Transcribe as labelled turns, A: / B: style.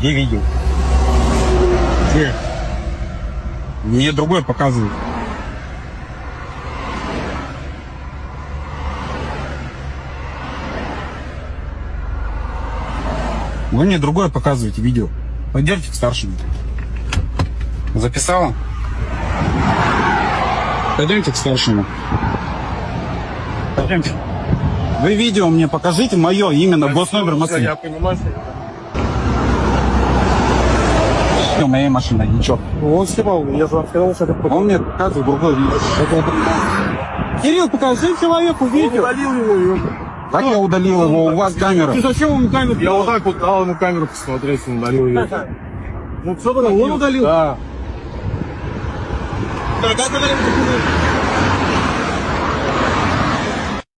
A: Где видео? Где? Мне другое показывает. Вы мне другое показываете видео. Пойдемте к старшему. Записала? Пойдемте к старшему. Пойдемте. Вы видео мне покажите, мое именно, госномер машины.
B: Я понимаю, что...
A: Все, моей машины, ничего.
B: Он снимал, я же вам сказал, что это...
A: Он мне показывает другое видео. Кирилл, покажи человеку
B: Он
A: видео.
B: удалил его, и...
A: Как я удалил его? У вас камера.
B: Ты зачем ему камеру? Я вот так вот дал ему камеру посмотреть, он удалил ее. Ну что ты, он удалил? Да.
A: Как удалил?